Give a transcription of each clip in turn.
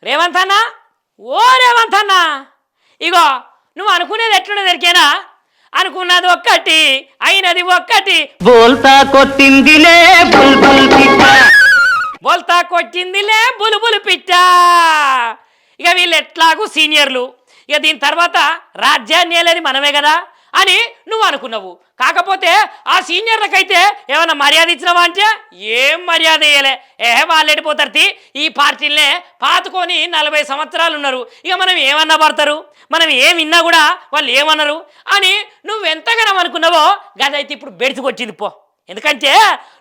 రేవంత్ అన్న, ఓ రేవంత్ అన్న, ఇగో నువ్వు అనుకునేది ఎట్లున్నది ఎరికేనా? అనుకున్నది ఒక్కటి, అయినది ఒక్కటి. బోల్తా కొట్టిందిలే బుల్బుల్ పిట్ట, బోల్తా కొట్టిందిలే బులుబులు పిట్ట. ఇక వీళ్ళు ఎట్లాగూ సీనియర్లు, ఇక దీని తర్వాత రాజ్యాన్ని ఏలేది మనమే కదా అని నువ్వు అనుకున్నావు. కాకపోతే ఆ సీనియర్లకైతే ఏమైనా మర్యాద ఇచ్చినావా అంటే ఏం మర్యాద ఇయ్యలే. వాళ్ళు ఎడిపోతారు, ఈ పార్టీలనే పాతుకొని 40 సంవత్సరాలు ఉన్నారు. ఇక మనం ఏమన్నా పడతారు, మనం ఏం విన్నా కూడా వాళ్ళు ఏమన్నారు అని నువ్వు ఎంతగానో అనుకున్నావో గదైతే ఇప్పుడు బెడిసికొచ్చింది పో. ఎందుకంటే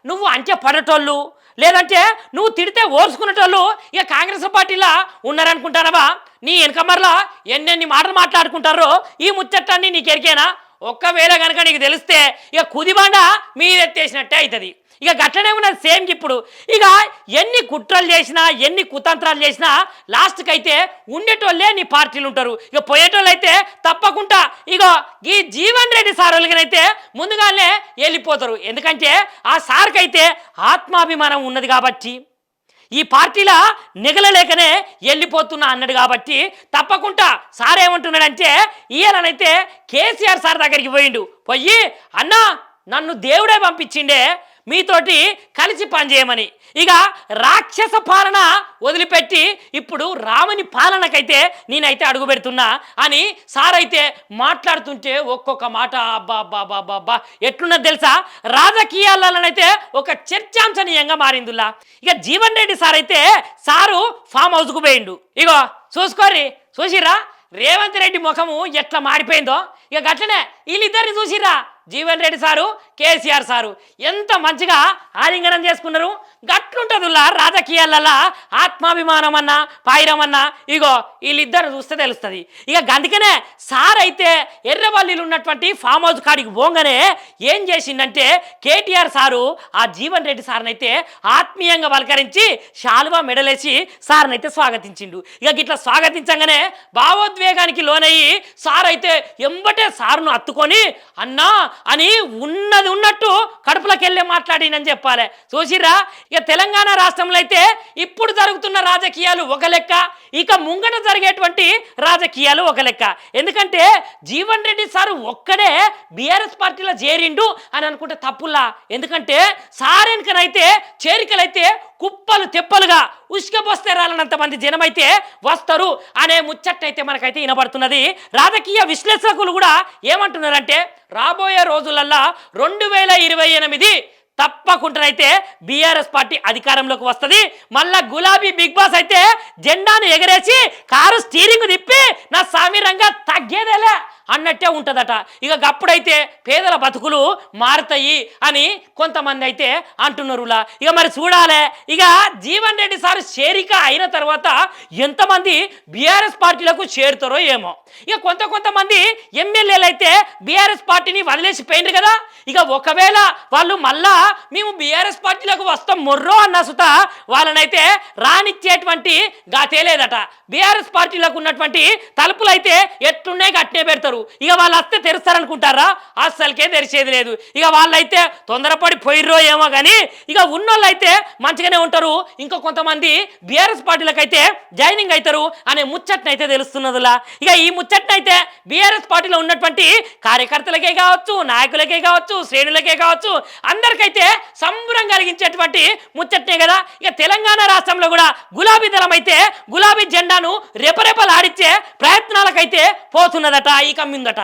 నువ్వు అంచె పడేటోళ్ళు, లేదంటే నువ్వు తిడితే ఓర్చుకునేటోళ్ళు ఇక కాంగ్రెస్ పార్టీలో ఉన్నారనుకుంటానవా? నీ వెనకమర్లా ఎన్నెన్ని మాటలు మాట్లాడుకుంటారో ఈ ముచ్చట్టాన్ని నీకు ఎరికేనా? ఒక్కవేళ కనుక నీకు తెలిస్తే ఇక కుదిబండ మీదెత్తేసినట్టే అవుతుంది. ఇక గట్లనే ఉన్నది సేమ్. ఇప్పుడు ఇక ఎన్ని కుట్రలు చేసినా, ఎన్ని కుతంత్రాలు చేసినా లాస్ట్కి అయితే ఉండేటోళ్ళే నీ పార్టీలు ఉంటారు. ఇక పోయేటోళ్ళు అయితే తప్పకుండా ఇక ఈ జీవన్ రెడ్డి సార్ వాళ్ళకైతే ముందుగానే వెళ్ళిపోతారు. ఎందుకంటే ఆ సార్కి అయితే ఆత్మాభిమానం ఉన్నది కాబట్టి, ఈ పార్టీలో నిగలలేకనే వెళ్ళిపోతున్నా అన్నాడు కాబట్టి తప్పకుండా సార్ ఏమంటున్నాడంటే ఈయననైతే కేసీఆర్ సార్ దగ్గరికి పోయిండు. పోయి అన్నా నన్ను దేవుడే పంపించిండే మీతోటి కలిసి పనిచేయమని. ఇక రాక్షస పాలన వదిలిపెట్టి ఇప్పుడు రాముని పాలనకైతే నేనైతే అడుగు పెడుతున్నా అని సార్ అయితే మాట్లాడుతుంటే ఒక్కొక్క మాట అబ్బా అబ్బా అబ్బా అబ్బా ఎట్లున్నది తెలుసా? రాజకీయాలనైతే ఒక చర్చాంశనీయంగా మారిందిలా. ఇక జీవన్ రెడ్డి సార్ అయితే సారు ఫామ్ హౌస్కు పోయిండు. ఇగో చూసుకోర్రి, చూసిరా రేవంత్ రెడ్డి ముఖము ఎట్లా మారిపోయిందో. ఇక గట్లనే వీళ్ళిద్దరిని చూసిరా, జీవన్ రెడ్డి సారు, కేసీఆర్ సారు ఎంత మంచిగా ఆలింగనం చేసుకున్నారు. గట్లుంటుందిలా రాజకీయాలలో ఆత్మాభిమానం అన్నా పాయిరం అన్నా ఇగో వీళ్ళిద్దరు చూస్తే తెలుస్తుంది. ఇక అందుకనే సార్ అయితే ఎర్రవల్లిలో ఉన్నటువంటి ఫామ్ హౌస్ కాడికి పోగానే ఏం చేసిందంటే కేటీఆర్ సారు ఆ జీవన్ రెడ్డి సార్ని అయితే ఆత్మీయంగా పలకరించి శాలువా మెడలేసి సార్ని అయితే స్వాగతించిండు. ఇక ఇట్లా స్వాగతించగానే భావోద్వేగానికి లోనయ్యి సార్ అయితే ఎంబటే సార్ను అత్తుకొని అన్నా అని ఉన్నది ఉన్నట్టు కడుపులోకి వెళ్ళి మాట్లాడినని చెప్పాలి. చూసిరా ఇక తెలంగాణ రాష్ట్రంలో అయితే ఇప్పుడు జరుగుతున్న రాజకీయాలు ఒక లెక్క, ఇక ముంగట జరిగేటువంటి రాజకీయాలు ఒక లెక్క. ఎందుకంటే జీవన్ రెడ్డి సారు ఒక్కడే బీఆర్ఎస్ పార్టీలో చేరిండు అని అనుకుంటే తప్పులా. ఎందుకంటే సార్ వెనుకనైతే చేరికలైతే కుప్పలు తెప్పలుగా ఉసుకపోస్తే రాలనంత మంది జనమైతే వస్తారు అనే ముచ్చట్టయితే మనకైతే వినబడుతున్నది. రాజకీయ విశ్లేషకులు కూడా ఏమంటున్నారంటే రాబోయే రోజులల్లా 2028 తప్పకుండానైతే బీఆర్ఎస్ పార్టీ అధికారంలోకి వస్తుంది. మళ్ళా గులాబీ బిగ్ బాస్ అయితే జెండాను ఎగరేసి కారు స్టీరింగ్ తిప్పి నా సామిరంగా తగ్గేదేలే అన్నట్టే ఉంటుందట. ఇక అప్పుడైతే పేదల బతుకులు మారుతాయి అని కొంతమంది అయితే అంటున్నారులా. ఇక మరి చూడాలి ఇక జీవన్ రెడ్డి సార్ చేరిక అయిన తర్వాత ఎంతమంది బీఆర్ఎస్ పార్టీలకు చేరుతారో ఏమో. ఇక కొంతమంది ఎమ్మెల్యేలు అయితే బీఆర్ఎస్ పార్టీని వదిలేసి పోయిండ్రు కదా. ఇక ఒకవేళ వాళ్ళు మళ్ళా మేము బీఆర్ఎస్ పార్టీలకు వస్తాం మొర్రో అన్న సుత వాళ్ళనైతే రానిచ్చేటువంటి గాతే లేదట. బీఆర్ఎస్ పార్టీలకు ఉన్నటువంటి తలుపులు అయితే ఎట్లున్నాయి గట్నే పెడతారు. ఇక వాళ్ళు వస్తే తెరుస్తారనుకుంటారా? అస్సలకే తెరిచేది లేదు. ఇక వాళ్ళైతే తొందరపడి పోయిర్రో ఏమో కానీ ఇక ఉన్నోళ్ళు అయితే మంచిగానే ఉంటారు. ఇంకా కొంతమంది బీఆర్ఎస్ పార్టీలకైతే జాయినింగ్ అవుతారు అనే ముచ్చట్నైతే తెలుస్తున్నదిలా. ఇక ఈ ముచ్చట్నైతే బీఆర్ఎస్ పార్టీలో ఉన్నటువంటి కార్యకర్తలకే కావచ్చు, నాయకులకే కావచ్చు, శ్రేణులకే కావచ్చు, అందరికైతే సంబరం కలిగించేటువంటి ముచ్చట్నే కదా. ఇక తెలంగాణ రాష్ట్రంలో కూడా గులాబీ దళం అయితే గులాబీ జెండాను రెపరెపలాడిచ్చే ప్రయత్నాలకైతే పోతున్నదట. ఈ కమ్మిందట.